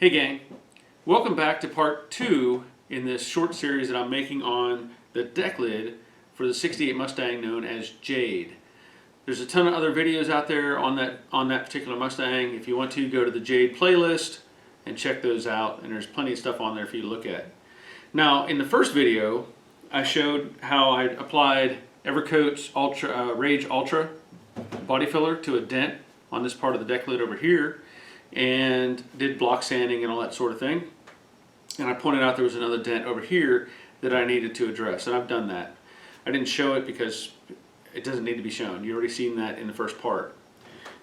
Hey gang, welcome back to part 2 in this short series that I'm making on the deck lid for the 68 Mustang known as Jade. There's a ton of other videos out there on that particular Mustang. If you want to, go to the Jade playlist and check those out, and there's plenty of stuff on there for you to look at. Now, in the first video, I showed how I applied Evercoat's Rage Ultra body filler to a dent on this part of the deck lid over here, and did block sanding and all that sort of thing. And I pointed out there was another dent over here that I needed to address, and I've done that. I didn't show it because it doesn't need to be shown. You've already seen that in the first part.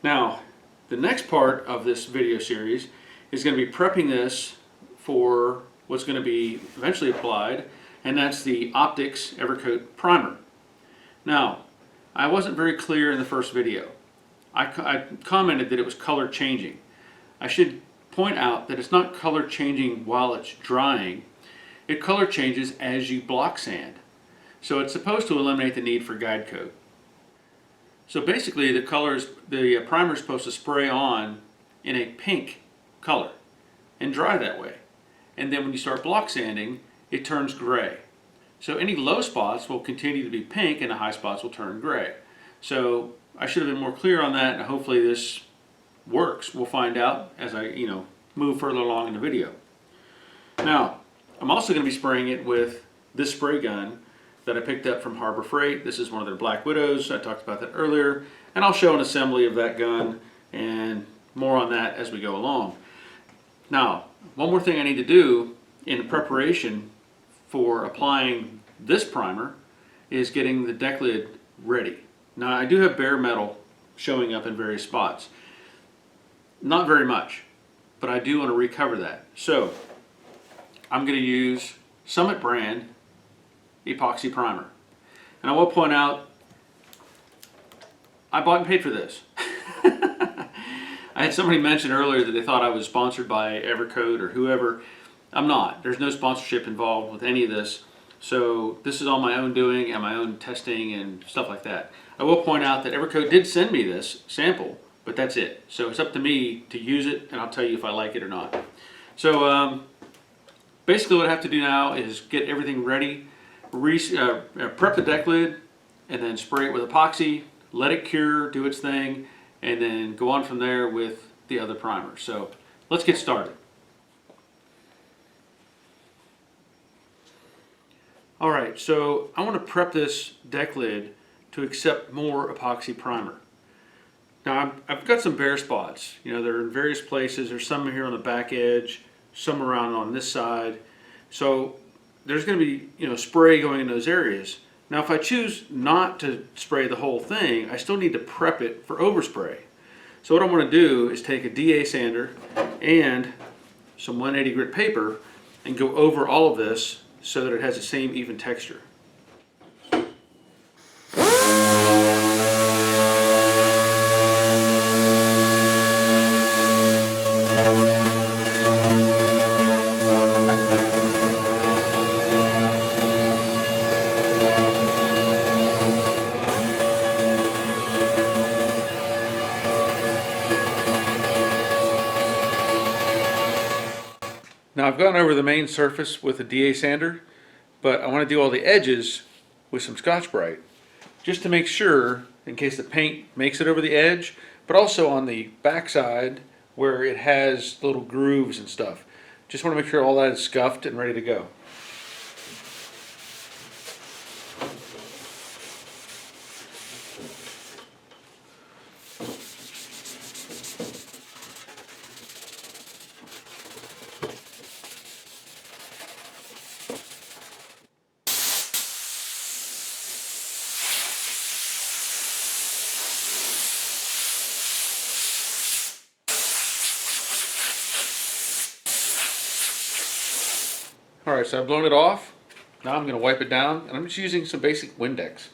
Now, the next part of this video series is going to be prepping this for what's going to be eventually applied, and that's the Optics Evercoat Primer. Now, I wasn't very clear in the first video. I commented that it was color changing. I should point out that it's not color changing while it's drying. It color changes as you block sand. So it's supposed to eliminate the need for guide coat. So basically the primer is supposed to spray on in a pink color and dry that way. And then when you start block sanding, it turns gray. So any low spots will continue to be pink and the high spots will turn gray. So I should have been more clear on that, and hopefully this works. We'll find out as I move further along in the video. Now, I'm also going to be spraying it with this spray gun that I picked up from Harbor Freight. This is one of their Black Widows. I talked about that earlier, and I'll show an assembly of that gun and more on that as we go along. Now, one more thing I need to do in preparation for applying this primer is getting the deck lid ready. Now, I do have bare metal showing up in various spots. Not very much, but I do want to recover that. So I'm going to use Summit brand epoxy primer. And I will point out, I bought and paid for this. I had somebody mention earlier that they thought I was sponsored by Evercoat or whoever. I'm not. There's no sponsorship involved with any of this. So this is all my own doing and my own testing and stuff like that. I will point out that Evercoat did send me this sample, but that's it. So it's up to me to use it, and I'll tell you if I like it or not. So basically what I have to do now is get everything ready, prep the deck lid, and then spray it with epoxy, let it cure, do its thing, and then go on from there with the other primer. So let's get started. Alright, so I want to prep this deck lid to accept more epoxy primer. Now I've got some bare spots. They're in various places. There's some here on the back edge, some around on this side. So there's going to be spray going in those areas. Now if I choose not to spray the whole thing, I still need to prep it for overspray. So what I want to do is take a DA sander and some 180 grit paper and go over all of this so that it has the same even texture. Now I've gone over the main surface with a DA sander, but I want to do all the edges with some Scotch-Brite, just to make sure, in case the paint makes it over the edge, but also on the back side where it has little grooves and stuff. Just want to make sure all that is scuffed and ready to go. Alright, so I've blown it off. Now I'm going to wipe it down, and I'm just using some basic Windex.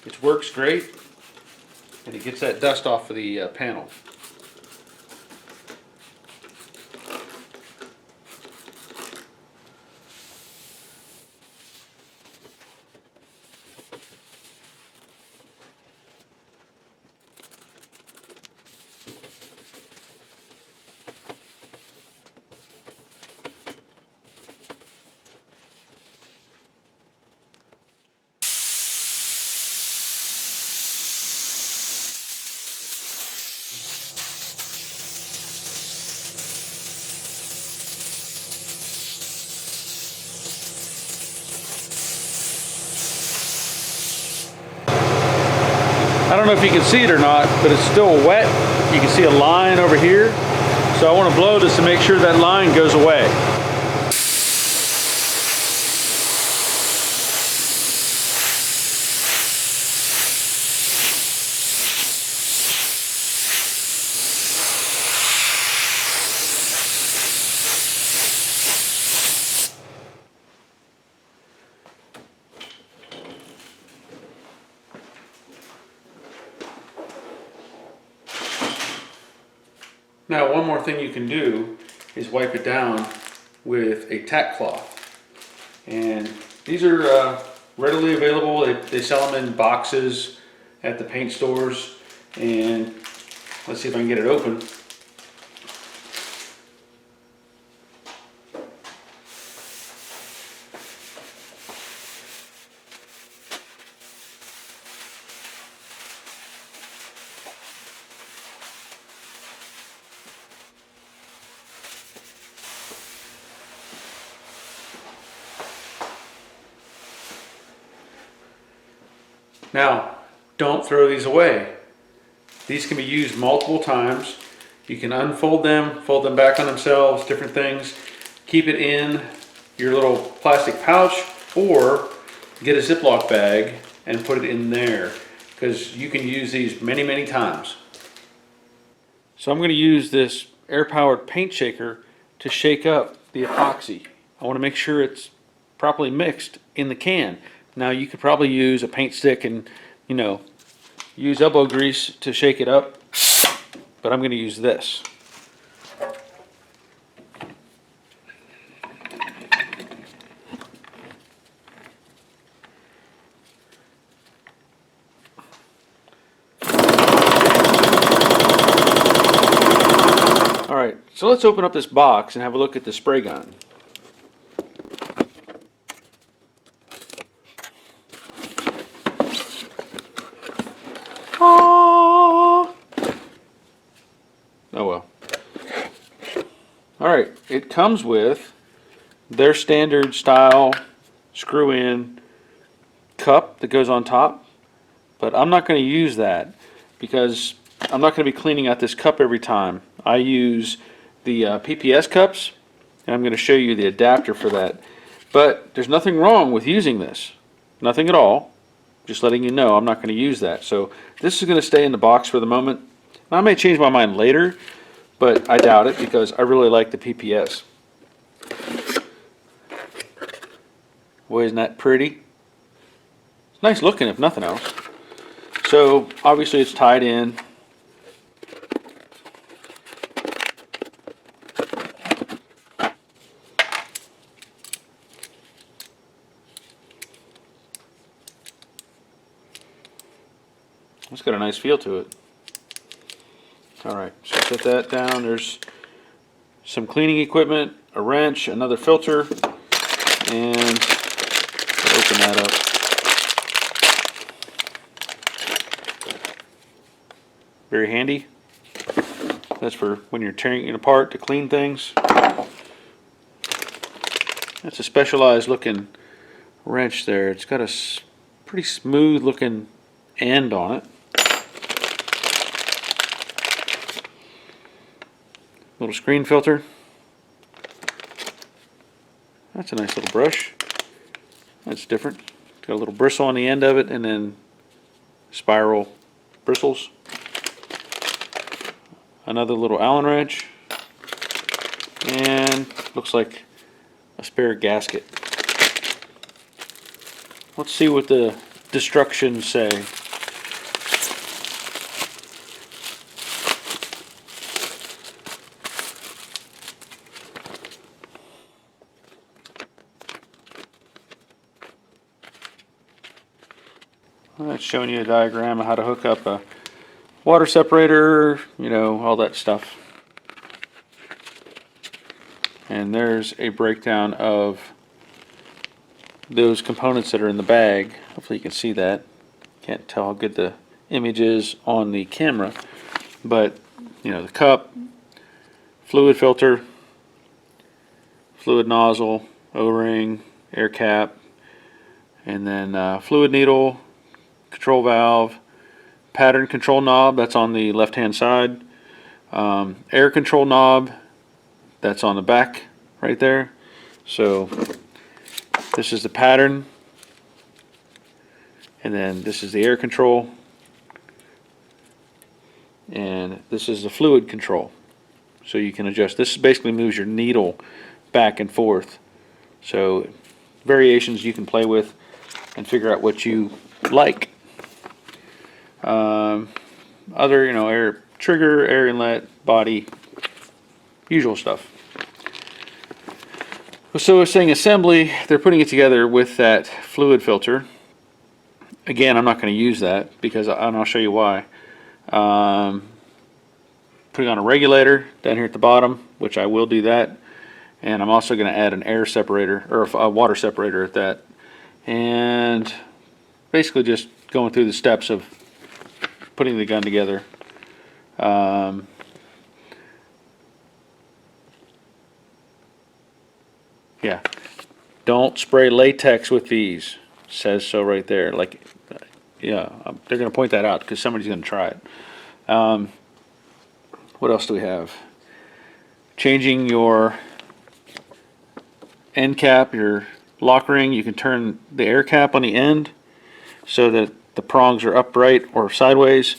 It works great, and it gets that dust off of the panel. know if you can see it or not, but it's still wet. You can see a line over here. So I want to blow this to make sure that line goes away. Now, one more thing you can do is wipe it down with a tack cloth. And these are readily available. They sell them in boxes at the paint stores. And let's see if I can get it open. Now, don't throw these away. These can be used multiple times. You can unfold them, fold them back on themselves, different things. Keep it in your little plastic pouch, or get a Ziploc bag and put it in there, because you can use these many, many times. So I'm going to use this air-powered paint shaker to shake up the epoxy. I want to make sure it's properly mixed in the can. Now, you could probably use a paint stick and, you know, use elbow grease to shake it up, but I'm going to use this. All right, so let's open up this box and have a look at the spray gun. Oh well. Alright, it comes with their standard style screw-in cup that goes on top, but I'm not going to use that because I'm not going to be cleaning out this cup every time. I use the PPS cups, and I'm going to show you the adapter for that. But there's nothing wrong with using this. Nothing at all. Just letting you know I'm not going to use that. So this is going to stay in the box for the moment. I may change my mind later, but I doubt it because I really like the PPS. Boy, isn't that pretty? It's nice looking if nothing else. So obviously it's tied in. It's got a nice feel to it. Alright, so set that down. There's some cleaning equipment, a wrench, another filter, and open that up. Very handy. That's for when you're tearing it apart to clean things. That's a specialized looking wrench there. It's got a pretty smooth looking end on it. Little screen filter. That's a nice little brush. That's different. It's got a little bristle on the end of it and then spiral bristles. Another little Allen wrench. And looks like a spare gasket. Let's see what the instructions say. That's showing you a diagram of how to hook up a water separator, you know, all that stuff. And there's a breakdown of those components that are in the bag. Hopefully you can see that. Can't tell how good the image is on the camera, but you know, the cup, fluid filter, fluid nozzle, O-ring, air cap, and then fluid needle, control valve, pattern control knob, that's on the left hand side. Air control knob, that's on the back right there. So this is the pattern, and then this is the air control, and this is the fluid control. So you can adjust. This basically moves your needle back and forth. So variations you can play with and figure out what you like. Other, air trigger, air inlet, body, usual stuff. So we're saying assembly, they're putting it together with that fluid filter. Again, I'm not going to use that because, and I'll show you why. Putting on a regulator down here at the bottom, which I will do that. And I'm also going to add an air separator, or a water separator at that. And basically just going through the steps of putting the gun together. Yeah, don't spray latex with these. Says so right there. Like, yeah, they're going to point that out because somebody's going to try it. What else do we have? Changing your end cap, your lock ring. You can turn the air cap on the end so that the prongs are upright or sideways,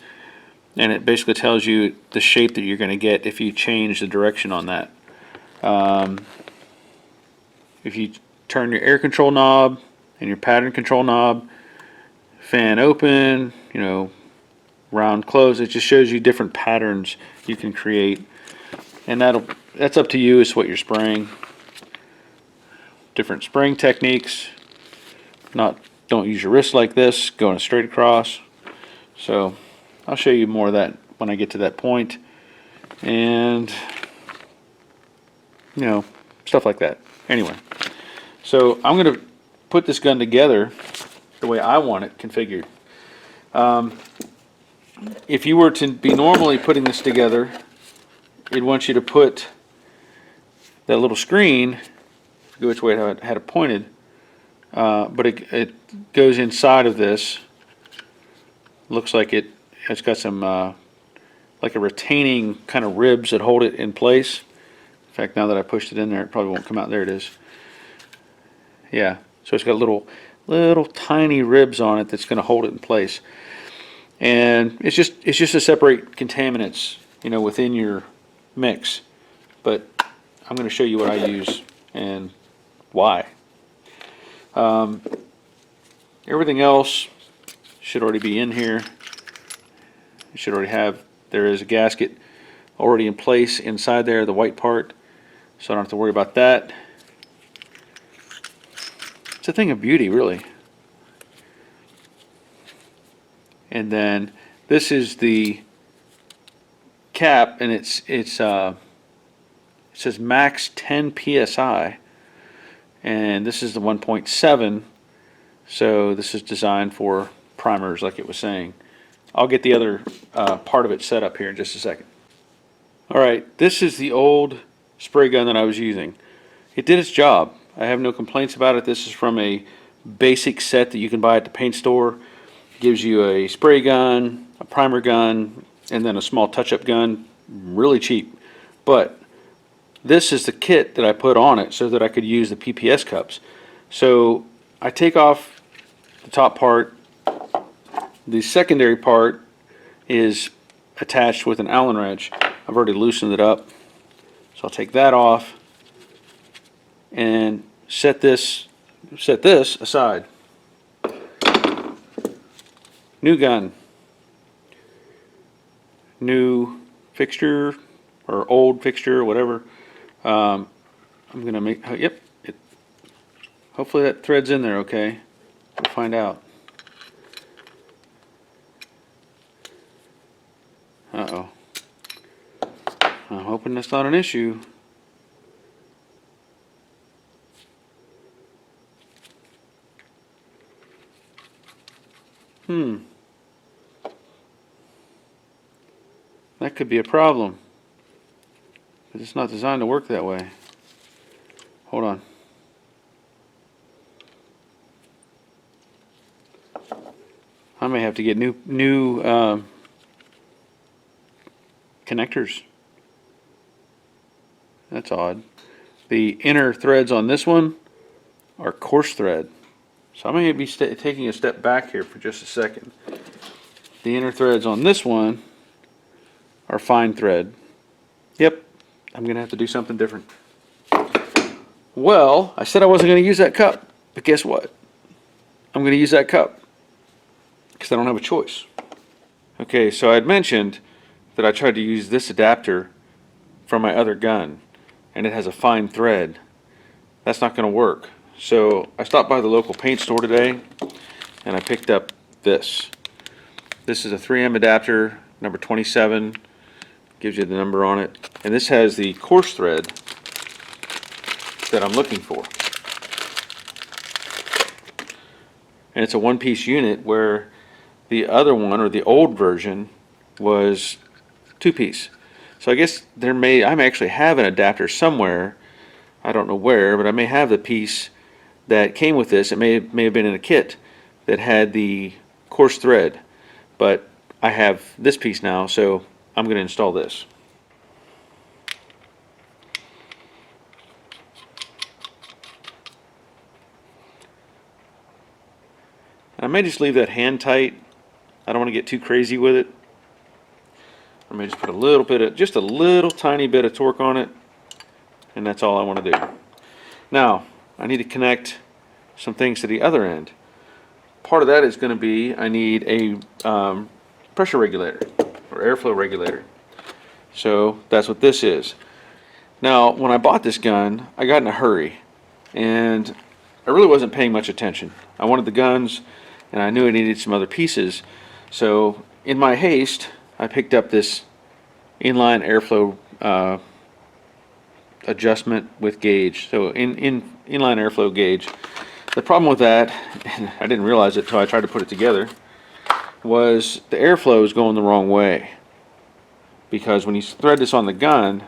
and it basically tells you the shape that you're going to get if you change the direction on that. If you turn your air control knob and your pattern control knob, fan open, round close, it just shows you different patterns you can create, and that's up to you as what you're spraying. Different spraying techniques. Don't use your wrist like this, going straight across. So I'll show you more of that when I get to that point, and stuff like that. Anyway, so I'm going to put this gun together the way I want it configured. If you were to be normally putting this together, it wants you to put that little screen, which way I had it pointed, but it goes inside of this. Looks like it's got some like a retaining kind of ribs that hold it in place. In fact, now that I pushed it in there, it probably won't come out. There it is. Yeah, so it's got little tiny ribs on it that's going to hold it in place, and it's just to separate contaminants, within your mix. But I'm going to show you what I use and why. Everything else should already be in here. You should already have. There is a gasket already in place inside there, the white part, so I don't have to worry about that. It's a thing of beauty, really. And then this is the cap, and it says max 10 psi, and this is the 1.7. So this is designed for primers, like it was saying. I'll get the other part of it set up here in just a second. All right, this is the old spray gun that I was using. It did its job. I have no complaints about it. This is from a basic set that you can buy at the paint store. It gives you a spray gun, a primer gun, and then a small touch-up gun, really cheap. But this is the kit that I put on it so that I could use the PPS cups. So I take off the top part. The secondary part is attached with an Allen wrench. I've already loosened it up. So I'll take that off and set this aside. New gun. New fixture or old fixture or whatever. I'm gonna make, yep, hopefully that thread's in there okay. We'll find out. Uh-oh. I'm hoping that's not an issue. That could be a problem. But it's not designed to work that way. Hold on. I may have to get new connectors. That's odd. The inner threads on this one are coarse thread. So I may be taking a step back here for just a second. The inner threads on this one are fine thread. Yep, I'm going to have to do something different. Well, I said I wasn't going to use that cup, but guess what? I'm going to use that cup because I don't have a choice. Okay, so I had mentioned that I tried to use this adapter from my other gun, and it has a fine thread. That's not going to work. So I stopped by the local paint store today, and I picked up this. This is a 3M adapter, number 27. Gives you the number on it. And this has the coarse thread that I'm looking for. And it's a one-piece unit where the other one, or the old version, was two-piece. So I guess I may actually have an adapter somewhere. I don't know where, but I may have the piece that came with this. It may have been in a kit that had the coarse thread, but I have this piece now, so I'm going to install this. I may just leave that hand tight. I don't want to get too crazy with it. I may just put a little bit of, just a little tiny bit of torque on it, and that's all I want to do. Now, I need to connect some things to the other end. Part of that is going to be, I need a pressure regulator, or airflow regulator. So that's what this is. Now, when I bought this gun, I got in a hurry, and I really wasn't paying much attention. I wanted the guns, and I knew I needed some other pieces. So in my haste, I picked up this inline airflow adjustment with gauge. So inline airflow gauge. The problem with that, and I didn't realize it until I tried to put it together, was the airflow is going the wrong way. Because when you thread this on the gun,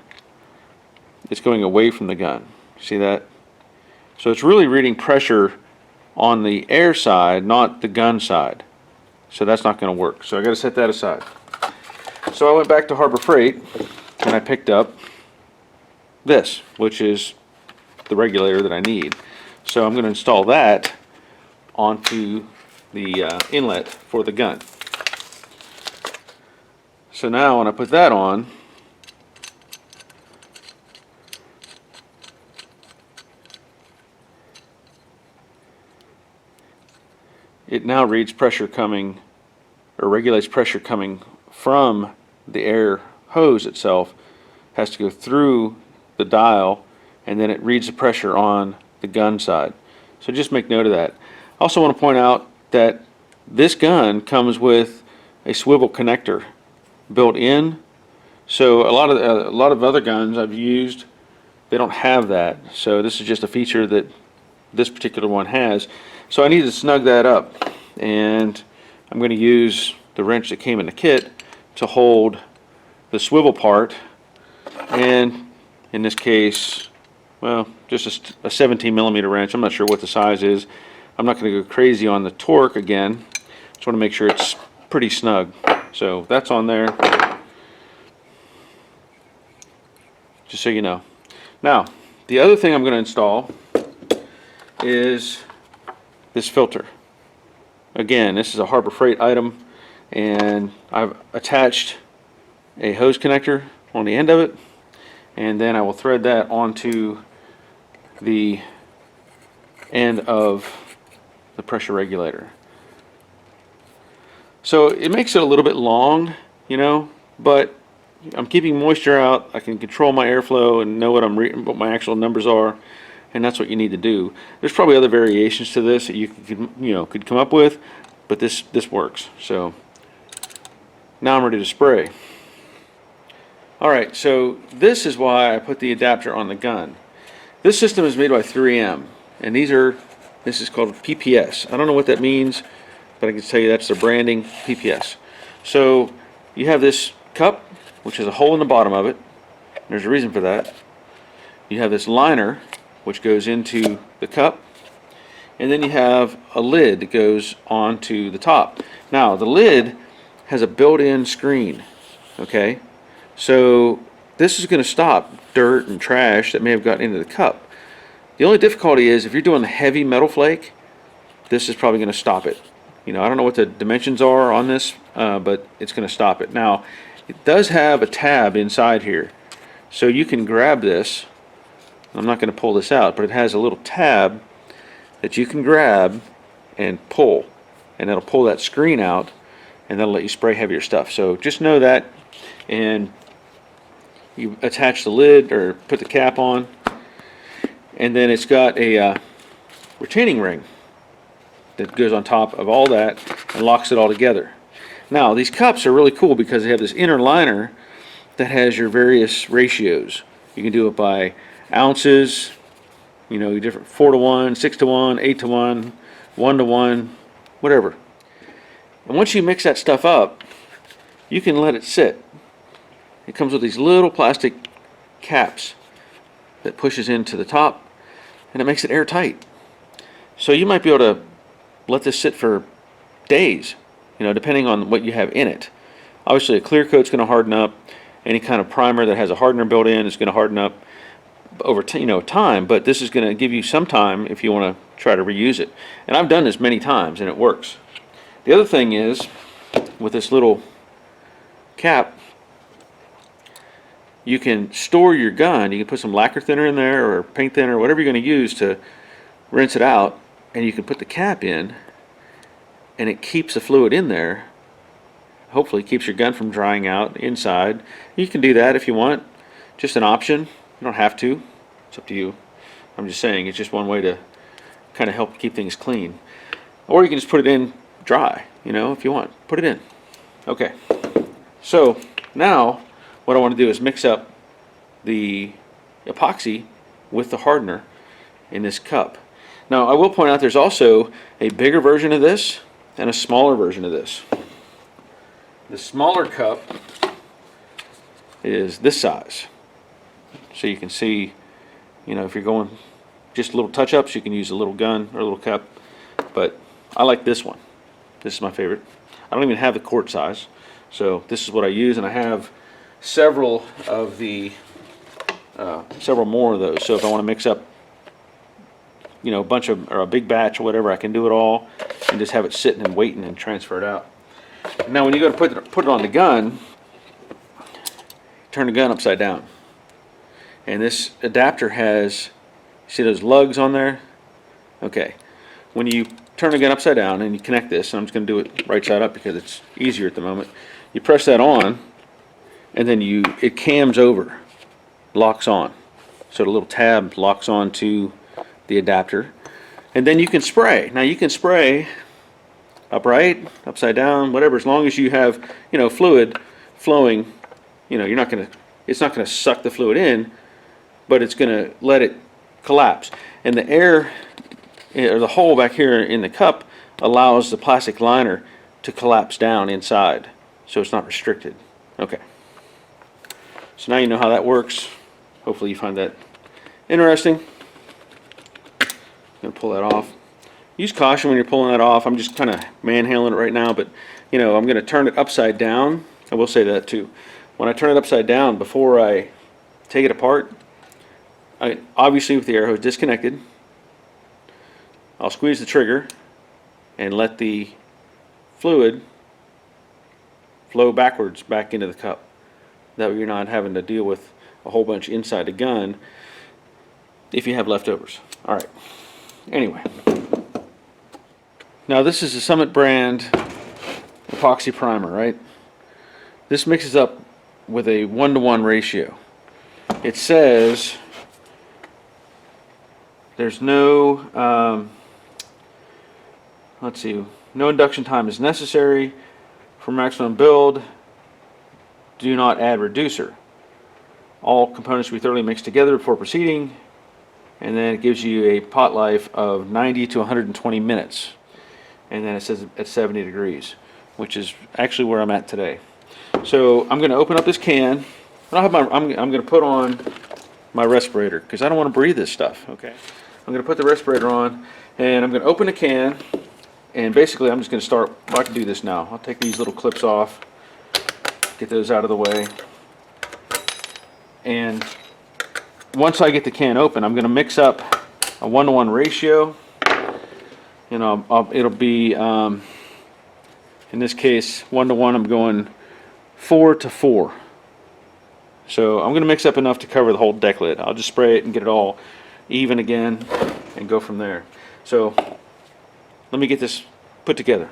it's going away from the gun. See that? So it's really reading pressure on the air side, not the gun side. So that's not going to work. So I got to set that aside. So I went back to Harbor Freight and I picked up this, which is the regulator that I need. So I'm going to install that onto the inlet for the gun. So now when I put that on, it now reads pressure coming, or regulates pressure coming from the air hose itself. Has to go through the dial, and then it reads the pressure on the gun side. So just make note of that. I also want to point out that this gun comes with a swivel connector built in. So a lot of other guns I've used, they don't have that. So this is just a feature that this particular one has. So I need to snug that up, and I'm going to use the wrench that came in the kit to hold the swivel part, and in this case, well, just a 17 millimeter wrench. I'm not sure what the size is. I'm not going to go crazy on the torque again. Just want to make sure it's pretty snug. So that's on there, just so you know. Now, the other thing I'm going to install is this filter. Again, this is a Harbor Freight item, and I've attached a hose connector on the end of it, and then I will thread that onto the end of the pressure regulator. So it makes it a little bit long, you know, but I'm keeping moisture out. I can control my airflow and know what my actual numbers are, and that's what you need to do. There's probably other variations to this that you could come up with, but this works. So now I'm ready to spray. Alright, so this is why I put the adapter on the gun. This system is made by 3M, and this is called PPS. I don't know what that means, but I can tell you that's their branding, PPS. So you have this cup, which has a hole in the bottom of it. There's a reason for that. You have this liner, which goes into the cup, and then you have a lid that goes onto the top. Now the lid has a built-in screen, okay? So this is going to stop dirt and trash that may have gotten into the cup. The only difficulty is if you're doing the heavy metal flake, this is probably going to stop it. You know, I don't know what the dimensions are on this, but it's going to stop it. Now, it does have a tab inside here, so you can grab this. I'm not going to pull this out, but it has a little tab that you can grab and pull, and that'll pull that screen out, and that'll let you spray heavier stuff. So just know that, and you attach the lid or put the cap on, and then it's got a retaining ring that goes on top of all that and locks it all together. Now these cups are really cool because they have this inner liner that has your various ratios. You can do it by ounces, you know, different 4 to 1, 6 to 1, 8 to 1, 1 to 1, whatever. And once you mix that stuff up, you can let it sit. It comes with these little plastic caps that pushes into the top, and it makes it airtight. So you might be able to let this sit for days, you know, depending on what you have in it. Obviously a clear coat's going to harden up. Any kind of primer that has a hardener built in is going to harden up over time, but this is going to give you some time if you want to try to reuse it. And I've done this many times and it works. The other thing is, with this little cap, you can store your gun. You can put some lacquer thinner in there or paint thinner, whatever you're going to use to rinse it out, and you can put the cap in and it keeps the fluid in there. Hopefully keeps your gun from drying out inside. You can do that if you want. Just an option. You don't have to. It's up to you. I'm just saying it's just one way to kind of help keep things clean. Or you can just put it in dry, you know, if you want. Put it in. Okay. So now what I want to do is mix up the epoxy with the hardener in this cup. Now I will point out there's also a bigger version of this and a smaller version of this. The smaller cup is this size. So you can see, you know, if you're going just little touch-ups, you can use a little gun or a little cup. But I like this one. This is my favorite. I don't even have the quart size. So this is what I use, and I have several of the, several more of those. So if I want to mix up, you know, a bunch of, or a big batch or whatever, I can do it all and just have it sitting and waiting and transfer it out. Now when you go to put it on the gun, turn the gun upside down. And this adapter has, see those lugs on there? Okay. When you turn the gun upside down and you connect this, and I'm just going to do it right side up because it's easier at the moment. You press that on, and then it cams over, locks on. So the little tab locks on to the adapter. And then you can spray. Now you can spray upright, upside down, whatever, as long as you have, you know, fluid flowing. You know, it's not going to suck the fluid in, but it's going to let it collapse. And the air, or the hole back here in the cup, allows the plastic liner to collapse down inside, so it's not restricted. Okay. So now you know how that works. Hopefully you find that interesting. I'm going to pull that off. Use caution when you're pulling that off. I'm just kind of manhandling it right now, but you know, I'm going to turn it upside down. I will say that too. When I turn it upside down, before I take it apart, obviously with the air hose disconnected, I'll squeeze the trigger and let the fluid flow backwards back into the cup. That way you're not having to deal with a whole bunch inside the gun if you have leftovers. All right. Anyway. Now this is a Summit brand epoxy primer, right? This mixes up with a 1-to-1 ratio. It says there's no, let's see, no induction time is necessary for maximum build. Do not add reducer. All components should be thoroughly mixed together before proceeding, and then it gives you a pot life of 90 to 120 minutes. And then it says at 70 degrees, which is actually where I'm at today. So I'm going to open up this can. I'm going to put on my respirator because I don't want to breathe this stuff. Okay, I'm going to put the respirator on, And I'm going to open the can, and basically I'm just going to start, well, I can do this now. I'll take these little clips off, get those out of the way. And once I get the can open, I'm going to mix up a 1-to-1 ratio. You know, it'll be, in this case, 1-to-1, I'm going 4-to-4. So I'm going to mix up enough to cover the whole deck lid. I'll just spray it and get it all even again and go from there. So let me get this put together.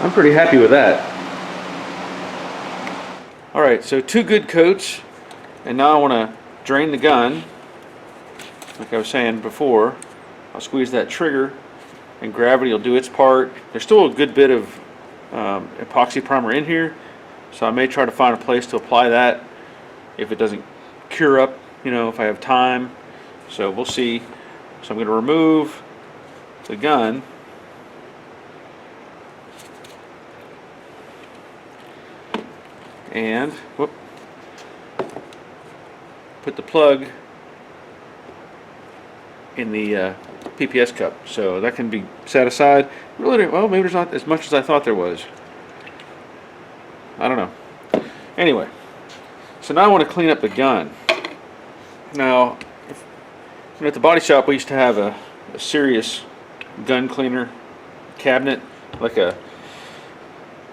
I'm pretty happy with that. Alright, so 2 good coats, and now I want to drain the gun. Like I was saying before, I'll squeeze that trigger and gravity will do its part. There's still a good bit of epoxy primer in here, so I may try to find a place to apply that if it doesn't cure up, you know, if I have time. So we'll see. So I'm going to remove the gun. And whoop, put the plug in the PPS cup, so that can be set aside. Really, well, maybe there's not as much as I thought there was. I don't know. Anyway, so now I want to clean up the gun. Now, at the body shop, we used to have a serious gun cleaner cabinet, like I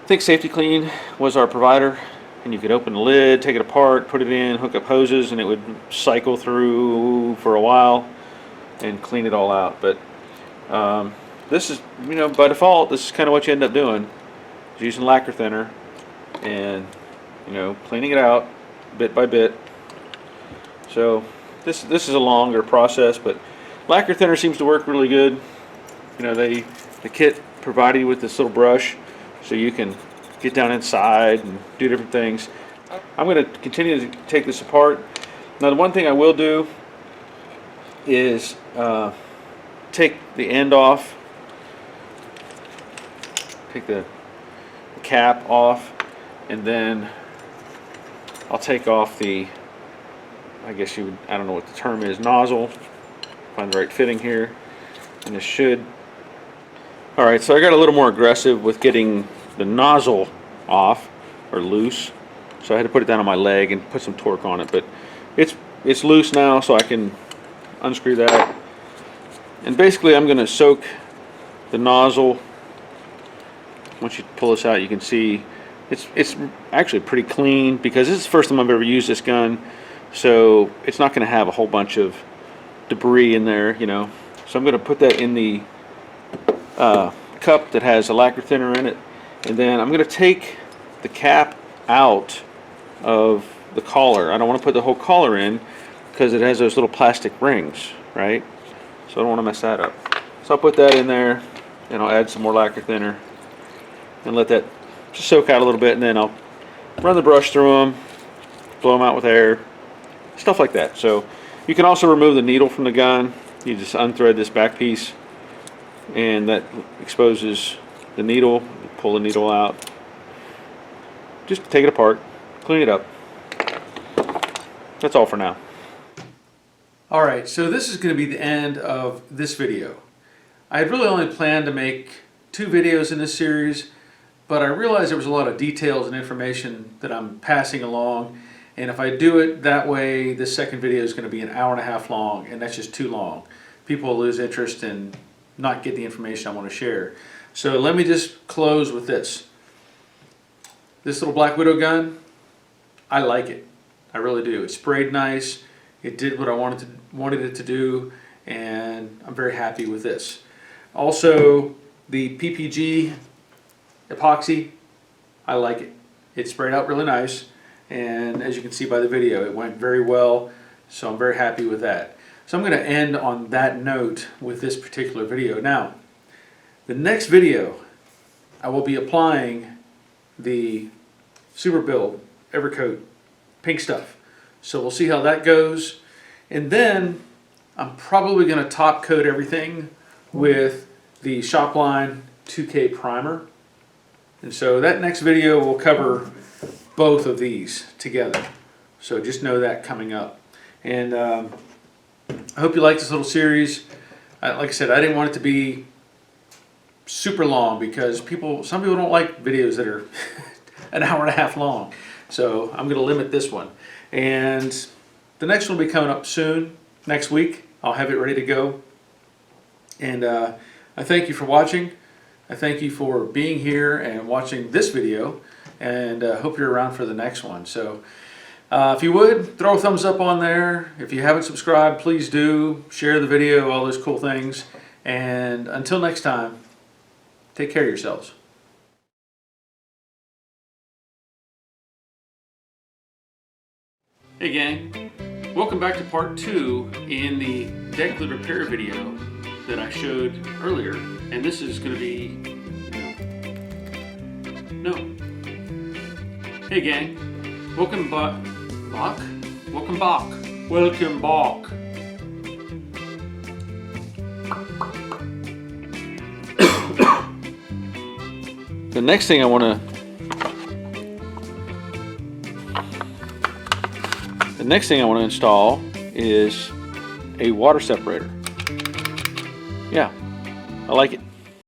think Safety Clean was our provider. And you could open the lid, take it apart, put it in, hook up hoses, and it would cycle through for a while and clean it all out. But this is, you know, by default, this is kind of what you end up doing, is using lacquer thinner and, you know, cleaning it out bit by bit. So this is a longer process, but lacquer thinner seems to work really good. You know, the kit provided you with this little brush, so you can get down inside and do different things. I'm going to continue to take this apart. Now, the one thing I will do is take the end off, take the cap off, and then I'll take off the, I guess you would, I don't know what the term is, nozzle. Find the right fitting here, and this should. Alright, so I got a little more aggressive with getting the nozzle off, or loose, so I had to put it down on my leg and put some torque on it, but it's loose now, so I can unscrew that. And basically I'm going to soak the nozzle. Once you pull this out, you can see it's actually pretty clean, because this is the first time I've ever used this gun, so it's not going to have a whole bunch of debris in there, you know. So I'm going to put that in the cup that has a lacquer thinner in it. And then I'm going to take the cap out of the collar. I don't want to put the whole collar in because it has those little plastic rings, right? So I don't want to mess that up. So I'll put that in there, and I'll add some more lacquer thinner and let that just soak out a little bit, and then I'll run the brush through them, blow them out with air, stuff like that. So you can also remove the needle from the gun. You just unthread this back piece, and that exposes the needle. Pull the needle out, just take it apart, clean it up. That's all for now. Alright, so this is going to be the end of this video. I had really only planned to make 2 videos in this series, but I realized there was a lot of details and information that I'm passing along, and if I do it that way, this second video is going to be an hour-and-a-half long, and that's just too long. People will lose interest and not get the information I want to share. So let me just close with this. This little Black Widow gun, I like it. I really do. It sprayed nice. It did what I wanted it to do, and I'm very happy with this. Also, the PPG epoxy, I like it. It sprayed out really nice, and as you can see by the video, it went very well, so I'm very happy with that. So I'm going to end on that note with this particular video. Now, the next video, I will be applying the Super Build Evercoat pink stuff. So we'll see how that goes. And then I'm probably going to top coat everything with the Shopline 2K primer. And so that next video will cover both of these together. So just know that coming up. And I hope you like this little series. Like I said, I didn't want it to be super long because some people don't like videos that are an hour and a half long. So I'm going to limit this one. And the next one will be coming up soon, next week. I'll have it ready to go. And I thank you for watching. I thank you for being here and watching this video, and hope you're around for the next one. So if you would, throw a thumbs up on there. If you haven't subscribed, please do. Share the video, all those cool things. And until next time, take care of yourselves. Hey gang, welcome back to part 2 in the deck lid repair video that I showed earlier, and this is going to be Hey gang, welcome back. The next thing I want to install is a water separator. Yeah, I like it.